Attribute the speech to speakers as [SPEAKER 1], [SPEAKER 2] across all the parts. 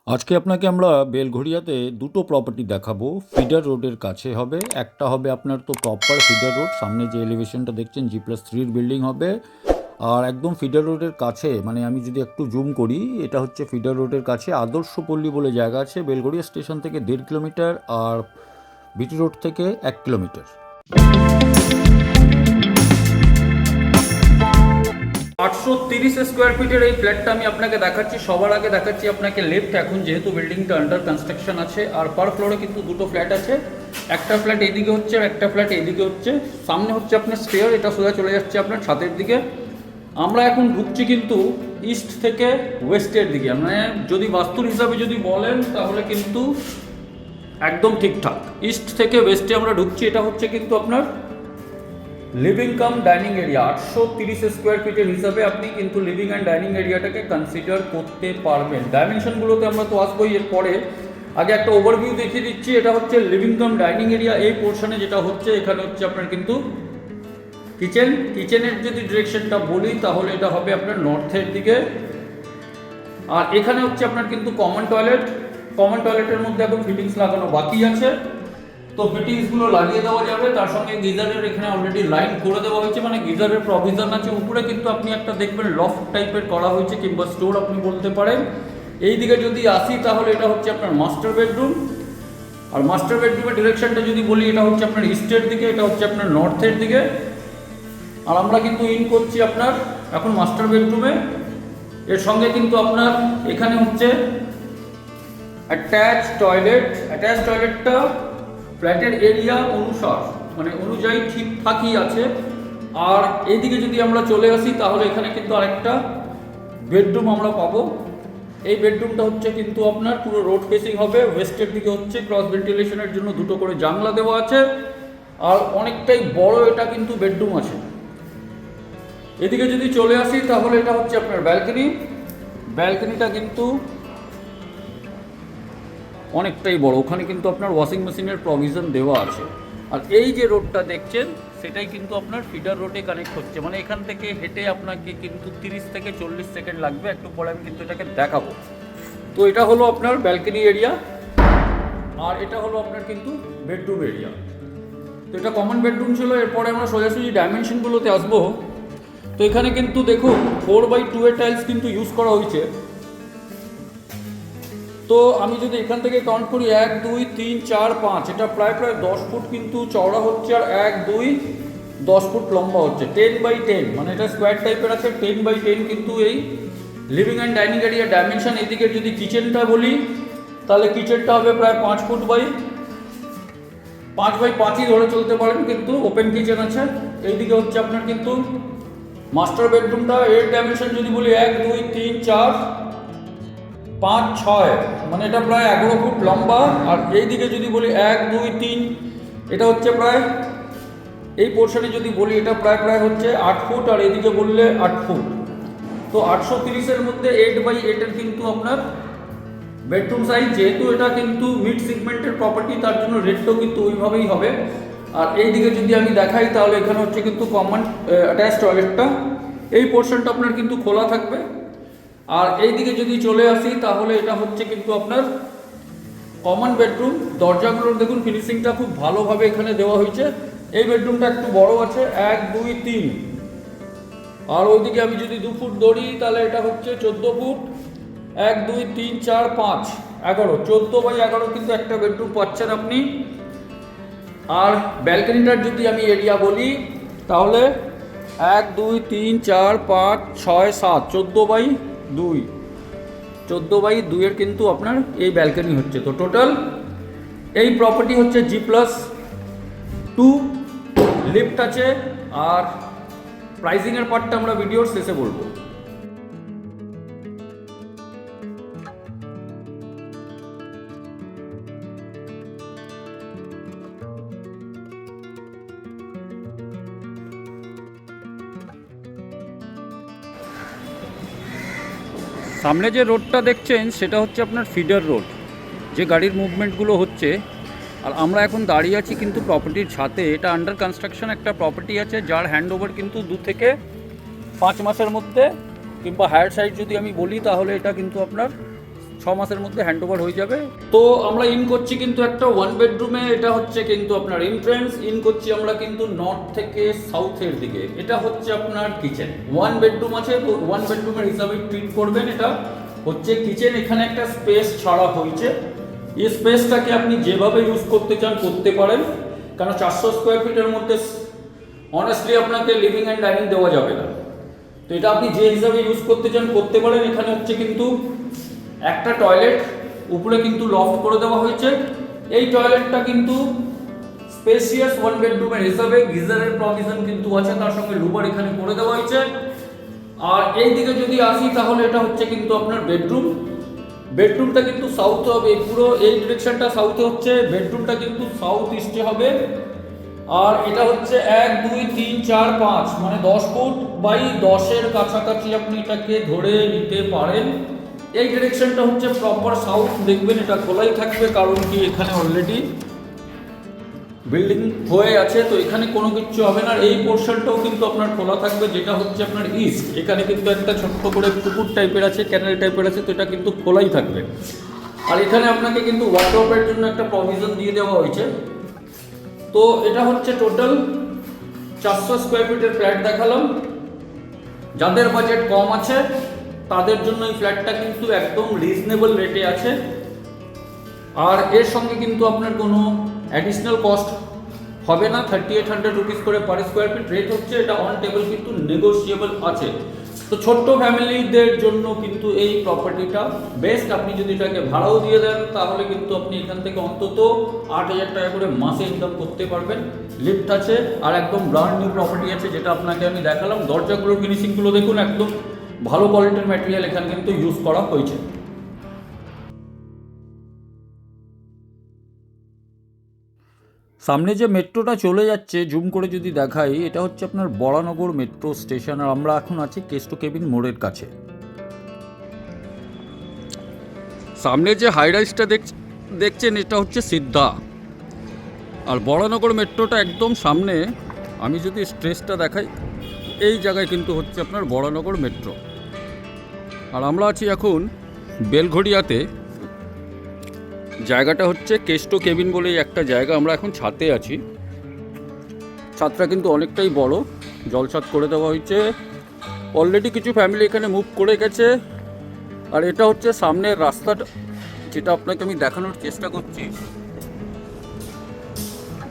[SPEAKER 1] আজকে আপনাকে আমরা বেলঘড়িয়াতে দুটো প্রপার্টি দেখাবো। ফিডার রোডের কাছে হবে, একটা হবে আপনার তো প্রপার ফিডার রোড, সামনে যে এলিভেশনটা দেখছেন G+3 বিল্ডিং হবে। আর একদম ফিডার রোডের কাছে, মানে আমি যদি একটু জুম করি, এটা হচ্ছে ফিডার রোডের কাছে আদর্শপল্লী বলে জায়গা আছে, বেলঘড়িয়া স্টেশন থেকে 1.5 কিলোমিটার আর বিটি রোড থেকে 1 কিলোমিটার। 830 স্কোয়ার ফিটের এই ফ্ল্যাটটা আমি আপনাকে দেখাচ্ছি। সবার আগে দেখাচ্ছি আপনাকে লিফট, এখন যেহেতু বিল্ডিংটা আন্ডার কনস্ট্রাকশন আছে। আর পার ফ্লোরে কিন্তু দুটো ফ্ল্যাট আছে, একটা ফ্ল্যাট এইদিকে হচ্ছে আর একটা ফ্ল্যাট এইদিকে হচ্ছে। সামনে হচ্ছে আপনার স্টেয়ার, এটা সোজা চলে যাচ্ছে আপনার ছাদের দিকে। আমরা এখন ঢুকছি কিন্তু ইস্ট থেকে ওয়েস্টের দিকে, মানে যদি বাস্তুর হিসাবে যদি বলেন তাহলে কিন্তু একদম ঠিকঠাক। ইস্ট থেকে ওয়েস্টে আমরা ঢুকছি। এটা হচ্ছে কিন্তু আপনার living cum dining area. 830 square ফিটের হিসাবে আপনি কিন্তু লিভিং অ্যান্ড ডাইনিং এরিয়াটাকে কনসিডার করতে পারবেন। ডাইমেনশনগুলোতে আমরা তো আসবোই এর পরে। আগে একটা ওভারভিউ দেখিয়ে দিচ্ছি। এটা হচ্ছে লিভিং কাম ডাইনিং এরিয়া। এই পোর্শনে যেটা হচ্ছে, এখানে হচ্ছে আপনার কিন্তু কিচেনের যদি ডিরেকশনটা বলি তাহলে এটা হবে আপনার নর্থের দিকে। আর এখানে হচ্ছে আপনার কিন্তু কমন টয়লেটের মধ্যে এখন ফিটিংস লাগানো বাকি আছে, তো ফিটিংসগুলো লাগিয়ে দেওয়া যাবে। তার সঙ্গে গিজারের এখানে অলরেডি লাইন করে দেওয়া হয়েছে, মানে গিজারের প্রভিশন আছে। উপরে কিন্তু আপনি একটা দেখবেন লফট টাইপের করা হয়েছে, কিংবা স্টোর আপনি বলতে পারেন। এই দিকে যদি আসি তাহলে এটা হচ্ছে আপনার মাস্টার বেডরুম। আর মাস্টার বেডরুমের ডিরেকশনটা যদি বলি, এটা হচ্ছে আপনার ইস্টের দিকে, এটা হচ্ছে আপনার নর্থের দিকে। আর আমরা কিন্তু ইন করছি আপনার এখন মাস্টার বেডরুমে। এর সঙ্গে কিন্তু আপনার এখানে হচ্ছে অ্যাটাচ টয়লেটটা ফ্ল্যাটের এরিয়া মানে অনুযায়ী ঠিকঠাকই আছে। আর এইদিকে যদি আমরা চলে আসি তাহলে এখানে কিন্তু আরেকটা বেডরুম আমরা পাবো। এই বেডরুমটা হচ্ছে কিন্তু আপনার পুরো রোড ফেসিং হবে, ওয়েস্টের দিকে হচ্ছে। ক্রস ভেন্টিলেশনের জন্য দুটো করে জানলা দেওয়া আছে, আর অনেকটাই বড় এটা কিন্তু বেডরুম আছে। এদিকে যদি চলে আসি তাহলে এটা হচ্ছে আপনার ব্যালকনিটা কিন্তু অনেকটাই বড়। ওখানে কিন্তু আপনার ওয়াশিং মেশিনের প্রভিশন দেওয়া আছে। আর এই যে রোডটা দেখছেন সেটাই কিন্তু আপনার ফিডার রোডে কানেক্ট হচ্ছে, মানে এখান থেকে হেঁটে আপনাকে কিন্তু 30 থেকে 40 সেকেন্ড লাগবে। একটু পরে আমি কিন্তু এটাকে দেখাবো। তো এটা হলো আপনার ব্যালকনি এরিয়া, আর এটা হলো আপনার কিন্তু বেডরুম এরিয়া। তো এটা কমন বেডরুম ছিল। এরপরে আমরা সোজাসুজি ডাইমেনশনগুলোতে আসবো। তো এখানে কিন্তু দেখুন 4x2 এর টাইলস কিন্তু ইউজ করা হয়েছে। তো আমি যদি এখান থেকে কাউন্ট করি 1 2 3 4 5, এটা প্রায় 10 ফুট কিন্তু চওড়া হচ্ছে, আর 1 2 10 ফুট লম্বা হচ্ছে। 10x10, মানে এটা স্কোয়ার টাইপের আছে। 10x10 কিন্তু এই living and dining area dimension. এদিকে যদি কিচেনটা বলি তাহলে কিচেনটা হবে প্রায় 5 ফুট বাই 5x5ই ধরে চলতে পারেন, কিন্তু ওপেন কিচেন আছে। এইদিকে হচ্ছে আপনার কিন্তু মাস্টার বেডরুমটা। এর ডাইমেনশন যদি বলি 1 2 3 4 5 6, মানে এটা প্রায় 11 ফুট লম্বা। আর এই দিকে যদি বলি 1 2 3, এটা হচ্ছে প্রায়, এই পোর্শনে যদি বলি এটা প্রায় হচ্ছে 8 ফুট, আর এদিকে বললে 8 ফুট। তো 830-এর মধ্যে 8x8 এর কিন্তু আপনার বেডরুম সাইজ। যেহেতু এটা কিন্তু মিড সেগমেন্টের প্রপার্টি, তার জন্য রেটটাও কিন্তু ওইভাবেই হবে। আর এই দিকে যদি আমি দেখাই তাহলে এখানে হচ্ছে কিন্তু কমন অ্যাটাচ টয়লেটটা। এই পোর্শনটা আপনার কিন্তু খোলা থাকবে। আর এই দিকে যদি চলে আসি তাহলে এটা হচ্ছে কিন্তু আপনার কমন বেডরুম। দরজাগুলোর দেখুন ফিনিশিংটা খুব ভালোভাবে এখানে দেওয়া হয়েছে। এই বেডরুমটা একটু বড় আছে, 1 2 3। আর ওইদিকে আমি যদি 2 ফুট দৌড়ি তাহলে এটা হচ্ছে 14 ফুট। 1 2 3 4 5 11, 14x11 কিন্তু একটা বেডরুম পাচ্ছেন আপনি। আর ব্যালকনিটার যদি আমি এরিয়া বলি তাহলে 1 2 3 4 5 6 7, 14x2 এর কিন্তু আপনার এই ব্যালকনি হচ্ছে। তো টোটাল এই প্রপার্টি হচ্ছে G+2, লিফট আছে। আর প্রাইসিংয়ের পার্টটা আমরা ভিডিওর শেষে বলবো। সামনে যে রোডটা দেখছেন সেটা হচ্ছে আপনার ফিডার রোড, যে গাড়ির মুভমেন্টগুলো হচ্ছে। আর আমরা এখন দাঁড়িয়ে আছি কিন্তু প্রপার্টির ছাদে। এটা আন্ডার কনস্ট্রাকশন একটা প্রপার্টি আছে, যার হ্যান্ডওভার কিন্তু 2 থেকে 5 মাসের মধ্যে, কিংবা হায়ার সাইড যদি আমি বলি তাহলে এটা কিন্তু আপনার মাসের মধ্যে হ্যান্ড ওভার হয়ে যাবে। তো আমরা ইন করছি কিন্তু একটা 1 বেডরুমে। এটা হচ্ছে কিন্তু আপনার এন্ট্রেন্স। ইন করছি আমরা কিন্তু নর্থ থেকে সাউথের দিকে। এটা হচ্ছে আপনার কিচেন। 1 বেডরুম আছে, তো 1 বেডরুমের হিসাবে ট্রিট করবেন। এটা হচ্ছে কিচেন। এখানে একটা স্পেস ছাড়া হয়েছে। এই স্পেসটাকে আপনি যেভাবে ইউজ করতে চান করতে পারেন, কারণ 400 স্কোয়ার ফিটের মধ্যে অনেস্টলি আপনাকে লিভিং অ্যান্ড ডাইনিং দেওয়া যাবে না। তো এটা আপনি যে হিসাবে ইউজ করতে চান করতে পারেন। এখানে হচ্ছে কিন্তু একটা টয়লেট, উপরে কিন্তু লফট করে দেওয়া হয়েছে। এই টয়লেটটা কিন্তু স্পেসিয়াস 1 বেডরুমের হিসাবে গিজারের প্রভিশন কিন্তু আছে, তার সঙ্গে লুবার এখানে করে দেওয়া হয়েছে। আর এই দিকে যদি আসি তাহলে এটা হচ্ছে কিন্তু আপনার বেডরুম। বেডরুমটা কিন্তু সাউথে হবে, পুরো এই ডিরেকশনটা সাউথে হচ্ছে। বেডরুমটা কিন্তু সাউথ ইস্টে হবে। আর এটা হচ্ছে 1 2 3 4 5 মানে 10 ফুট বাই 10-এর কাছাকাছি আপনি এটাকে ধরে নিতে পারেন। এই ডিরেকশনটা হচ্ছে প্রপার সাউথ। দেখবেন এটা খোলাই থাকবে, কারণ কি এখানে অলরেডি বিল্ডিং হয়ে আছে, তো এখানে কোনো কিছু হবে না। এই পোর্শনটাও কিন্তু আপনার খোলা থাকবে, যেটা হচ্ছে আপনার ইস্ট। এখানে কিন্তু একটা ছোট্ট করে পুকুর টাইপের আছে, ক্যানেল টাইপের আছে, তো এটা কিন্তু খোলাই থাকবে। আর এখানে আপনাকে কিন্তু ওয়ার্ডরোবের জন্য একটা প্রভিশন দিয়ে দেওয়া হয়েছে। তো এটা হচ্ছে টোটাল 400 স্কোয়ার ফিটের ফ্ল্যাট দেখালাম। যাদের বাজেট কম আছে তাদের জন্য এই ফ্ল্যাটটা কিন্তু একদম রিজনেবল রেটে আছে। আর এর সঙ্গে কিন্তু আপনার কোনো অ্যাডিশনাল কস্ট হবে না। 3800 রুপিস করে পার স্কোয়ার ফিট রেট হচ্ছে। এটা অন টেবল কিন্তু নেগোশিয়েবল আছে। তো ছোট্ট ফ্যামিলিদের জন্য কিন্তু এই প্রপার্টিটা বেস্ট। আপনি যদি এটাকে ভাড়াও দিয়ে দেন তাহলে কিন্তু আপনি এখান থেকে অন্তত 8000 টাকা করে মাসে ইনকাম করতে পারবেন। লিফট আছে, আর একদম ব্র্যান্ড নিউ প্রপার্টি আছে, যেটা আপনাকে আমি দেখালাম। দরজাগুলোর ফিনিশিংগুলো দেখুন, একদম ভালো কোয়ালিটির ম্যাটেরিয়াল এখানে কিন্তু ইউজ করা হয়েছে। সামনে যে মেট্রোটা চলে যাচ্ছে, জুম করে যদি দেখাই, এটা হচ্ছে আপনার বরানগর মেট্রো স্টেশন। আর আমরা এখন আছি কেস্টো কেবিন মোড়ের কাছে। সামনে যে হাই রাইজটা দেখছেন এটা হচ্ছে সিদ্ধা। আর বরানগর মেট্রোটা একদম সামনে। আমি যদি স্ট্রেসটা দেখাই, এই জায়গায় কিন্তু হচ্ছে আপনার বরানগর মেট্রো। আর আমরা আছি এখন বেলঘড়িয়াতে। জায়গাটা হচ্ছে কেস্টো কেবিন বলে একটা জায়গা। আমরা এখন ছাদে আছি। ছাদটা কিন্তু অনেকটাই বড়, জলছাদ করে দেওয়া হয়েছে। অলরেডি কিছু ফ্যামিলি এখানে মুভ করে গেছে। আর এটা হচ্ছে সামনের রাস্তাটা, যেটা আপনাকে আমি দেখানোর চেষ্টা করছি।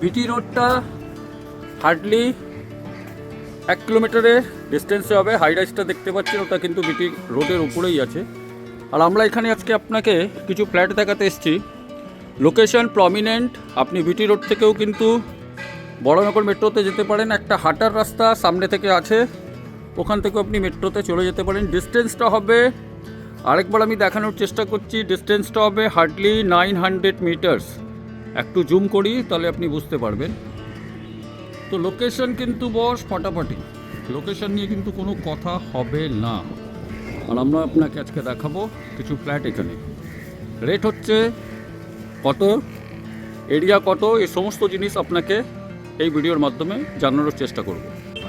[SPEAKER 1] বিটি রোডটা হার্ডলি 1 কিলোমিটারের ডিস্টেন্সে হবে। হাই রাইজটা দেখতে পাচ্ছেন, ওটা কিন্তু বিটি রোডের উপরেই আছে। আর আমরা এখানে আজকে আপনাকে কিছু ফ্ল্যাট দেখাতে এসেছি। Location prominent. আপনি বিটি রোড থেকেও কিন্তু বরানগর মেট্রোতে যেতে পারেন। একটা হাঁটার রাস্তা সামনে থেকে আছে, ওখান থেকেও আপনি মেট্রোতে চলে যেতে পারেন। ডিস্টেন্সটা হবে, আরেকবার আমি দেখানোর চেষ্টা করছি, ডিস্টেন্সটা হবে হার্ডলি 900 মিটার্স। একটু জুম করি তাহলে আপনি বুঝতে পারবেন। তো লোকেশন কিন্তু বস ফাটাফাটি, লোকেশন নিয়ে কিন্তু কোনো কথা হবে না। আর আমরা আপনাকে আজকে দেখাবো কিছু ফ্ল্যাট। এখানে রেট হচ্ছে কত, এরিয়া কত, এই সমস্ত জিনিস আপনাকে এই ভিডিওর মাধ্যমে জানানোর চেষ্টা করব।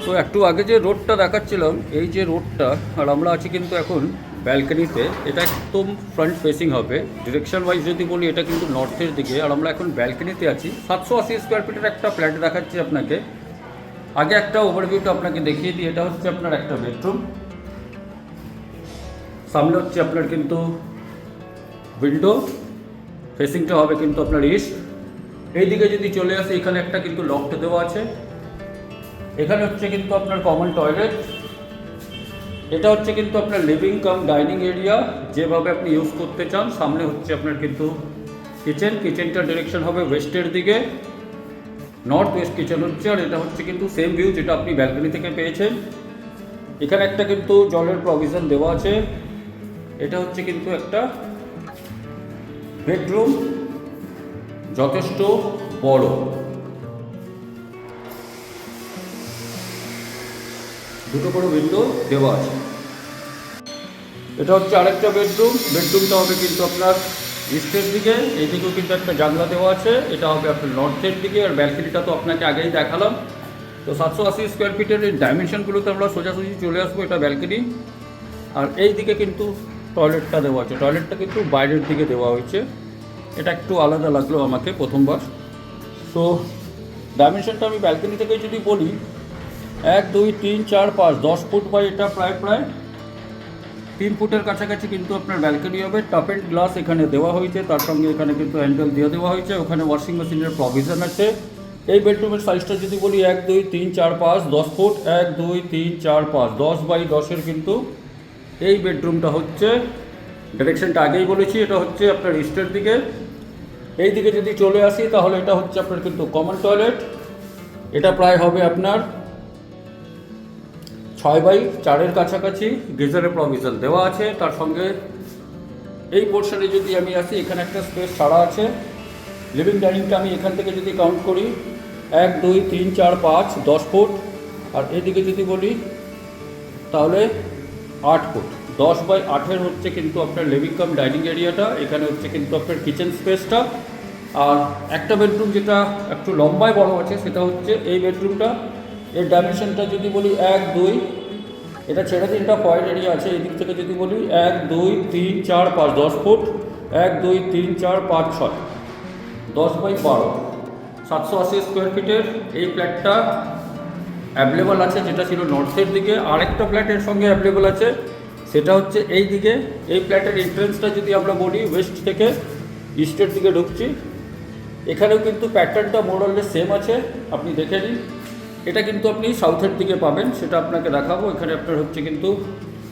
[SPEAKER 1] তো একটু আগে যে রোডটা দেখাচ্ছিলাম, এই যে রোডটা, আর আমরা আছি কিন্তু এখন ব্যালকনিতে। এটা একদম ফ্রন্ট ফেসিং হবে। ডিরেকশন ওয়াইজ যদি বলি, এটা কিন্তু নর্থের দিকে। আর আমরা এখন ব্যালকনিতে আছি। 780 স্কোয়ার ফিটের একটা ফ্ল্যাট দেখাচ্ছি আপনাকে। আগে একটা ওভারভিউটা আপনাকে দেখিয়ে দিই। এটা হচ্ছে আপনার একটা বেডরুম। সামনে হচ্ছে আপনার কিন্তু উইন্ডো, ফেসিংটা হবে কিন্তু আপনার ইস্ট। এই দিকে যদি চলে আসে, এখানে একটা কিন্তু লফট দেওয়া আছে। এখানে হচ্ছে কিন্তু আপনার কমন টয়লেট। এটা হচ্ছে কিন্তু আপনার লিভিং কাম ডাইনিং এরিয়া, যেভাবে আপনি ইউজ করতে চান। সামনে হচ্ছে আপনার কিন্তু কিচেন। কিচেনটার ডিরেকশন হবে ওয়েস্টের দিকে, নর্থ ওয়েস্ট কিচেন হচ্ছে। আর এটা হচ্ছে কিন্তু সেম ভিউ যেটা আপনি ব্যালকনি থেকে পেয়েছেন। এখানে একটা কিন্তু জলের প্রভিশন দেওয়া আছে। এটা হচ্ছে কিন্তু একটা বেডরুম, যথেষ্ট বড়। দুটো করে উইন্ডো দেওয়া আছে। এটা হচ্ছে আরেকটা বেডরুম। বেডরুমটা হবে কিন্তু আপনার ইস্টের দিকে। এইদিকেও কিন্তু একটা জানলা দেওয়া আছে। এটা হবে আপনার নর্থের দিকে। আর ব্যালকনিটা তো আপনাকে আগেই দেখালাম। তো 780 স্কোয়ার ফিটের এই ডাইমেনশনগুলোতে আমরা সোজাসুজি চলে আসবো। এটা ব্যালকনি। আর এই দিকে কিন্তু টয়লেটটা দেওয়া আছে, টয়লেটটা কিন্তু বাইরের দিকে দেওয়া হয়েছে, এটা একটু আলাদা লাগলো আমাকে প্রথমবার। তো ডাইমেনশনটা আমি ব্যালকনি থেকে যদি বলি 1 2 3 4 5 10 ফুট বাই এটা প্রায় 3 ফুটের কাছাকাছি কিন্তু আপনার ব্যালকনি হবে। টাপ অ্যান্ড গ্লাস এখানে দেওয়া হয়েছে, তার সঙ্গে এখানে কিন্তু হ্যান্ডেল দিয়ে দেওয়া হয়েছে, ওখানে ওয়াশিং মেশিনের প্রভিশন আছে। এই বেডরুমের সাইজটা যদি বলি 1 2 3 4 5 10 ফুট, 1 2 3 4 5 10 বাই 10-এর কিন্তু এই বেডরুমটা হচ্ছে। ডাইরেকশনটা আগেই বলেছি, এটা হচ্ছে আপনার ইস্টের দিকে। এই দিকে যদি চলে আসি তাহলে এটা হচ্ছে আপনার কিন্তু কমন টয়লেট, এটা প্রায় হবে আপনার 6/4-এর কাছাকাছি, গিজারের প্রভিশন দেওয়া আছে। তার সঙ্গে এই পোর্শনে যদি আমি আসি, এখানে একটা স্পেস ছাড়া আছে। লিভিং ডাইনিংটা আমি এখান থেকে যদি কাউন্ট করি 1 2 3 4 5 10 ফুট, আর এদিকে যদি বলি তাহলে 8 ফুট। 10 বাই 8-এর হচ্ছে কিন্তু আপনার লিভিং কাম ডাইনিং এরিয়াটা, এখানে হচ্ছে কিন্তু আপনার কিচেন স্পেসটা। আর একটা বেডরুম যেটা একটু লম্বায় বড় আছে সেটা হচ্ছে এই বেডরুমটা। এর ডাইমেনশনটা যদি বলি 1 2, এটা ছেড়ে 3টা পয়েন্ট এরিয়া আছে। এই দিক থেকে যদি বলি 1 2 3 4 5 10 ফুট, 1 2 3 4 5 6 10 বাই 12, 780 স্কোয়ার ফিটের এই ফ্ল্যাটটা অ্যাভেলেবল আছে, যেটা ছিল নর্থের দিকে। আরেকটা ফ্ল্যাটের সঙ্গে অ্যাভেলেবল আছে, সেটা হচ্ছে এই দিকে। এই ফ্ল্যাটের এন্ট্রেন্সটা যদি আমরা বলি ওয়েস্ট থেকে ইস্টের দিকে ঢুকছি, এখানেও কিন্তু প্যাটার্নটা মোরলেস সেম আছে, আপনি দেখে নিন। এটা কিন্তু আপনি সাউথের দিকে পাবেন, সেটা আপনাকে দেখাবো। এখানে আপনার হচ্ছে কিন্তু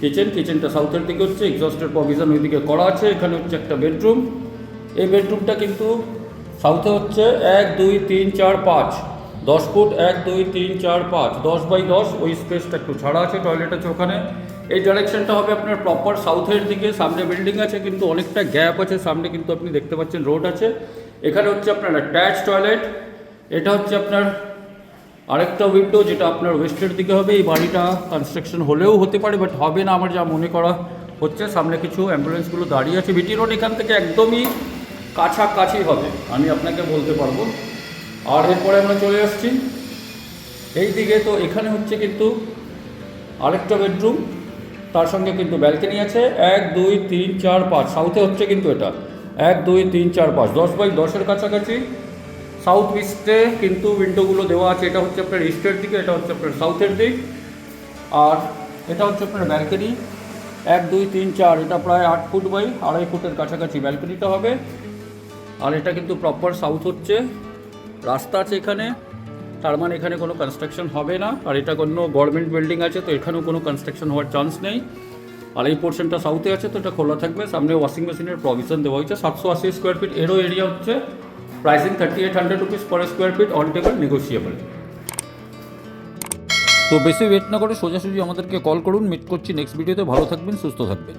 [SPEAKER 1] কিচেনটা সাউথের দিকে হচ্ছে, এক্সস্টের প্রভিশন ওইদিকে করা আছে। এখানে হচ্ছে একটা বেডরুম, এই বেডরুমটা কিন্তু সাউথে হচ্ছে 1 2 3 4 5 10 ফুট, 1 2 3 4 5 10 বাই 10, ওই স্পেসটা একটু ছাড়া আছে, টয়লেট আছে ওখানে। এই ডাইরেকশনটা হবে আপনার প্রপার সাউথের দিকে। সামনে বিল্ডিং আছে কিন্তু অনেকটা গ্যাপ আছে, সামনে কিন্তু আপনি দেখতে পাচ্ছেন রোড আছে। এখানে হচ্ছে আপনার অ্যাটাচ টয়লেট, এটা হচ্ছে আপনার আরেকটা উইন্ডো যেটা আপনার ওয়েস্টের দিকে হবে। এই বাড়িটা কনস্ট্রাকশন হলেও হতে পারে, বাট হবে না আমার যা মনে করা হচ্ছে। সামনে কিছু অ্যাম্বুলেন্সগুলো দাঁড়িয়ে আছে। বিটি রোড এখান থেকে একদমই কাছাকাছি হবে, আমি আপনাকে বলতে পারবো। আর এরপরে আমরা চলে আসছি এই দিকে। তো এখানে হচ্ছে কিন্তু আরেকটা বেডরুম, তার সঙ্গে কিন্তু ব্যালকনি আছে। 1 2 3 4 5 সাউথে হচ্ছে কিন্তু এটা 1 2 3 4 5 10 বাই 10-এর কাছাকাছি। সাউথ ইস্টে কিন্তু উইন্ডোগুলো দেওয়া আছে, এটা হচ্ছে আপনার ইস্টের দিকে, এটা হচ্ছে আপনার সাউথের দিক। আর এটা হচ্ছে আপনার ব্যালকনি 1 2 3 4, এটা প্রায় 8 ফুট বাই 2.5 ফুটের কাছাকাছি ব্যালকনিটা হবে। আর এটা কিন্তু প্রপার সাউথ হচ্ছে, রাস্তা আছে এখানে, তার মানে এখানে কোনো কনস্ট্রাকশন হবে না। আর এটা কোনো গভর্নমেন্ট বিল্ডিং আছে, তো এখানেও কোনো কনস্ট্রাকশন হওয়ার চান্স নেই। আর এই পোর্শনটা সাউথে আছে, তো এটা খোলা থাকবে। সামনে ওয়াশিং মেশিনের প্রভিশন দেওয়া হয়েছে। 780 স্কোয়ার ফিট এরও এরিয়া হচ্ছে। Pricing 3800 rupees per square feet, on table, negotiable. তো বেশি ওয়েট না করে সোজাসুজি আমাদেরকে কল করুন। মিট করছি নেক্সট ভিডিওতে। ভালো থাকবেন, সুস্থ থাকবেন।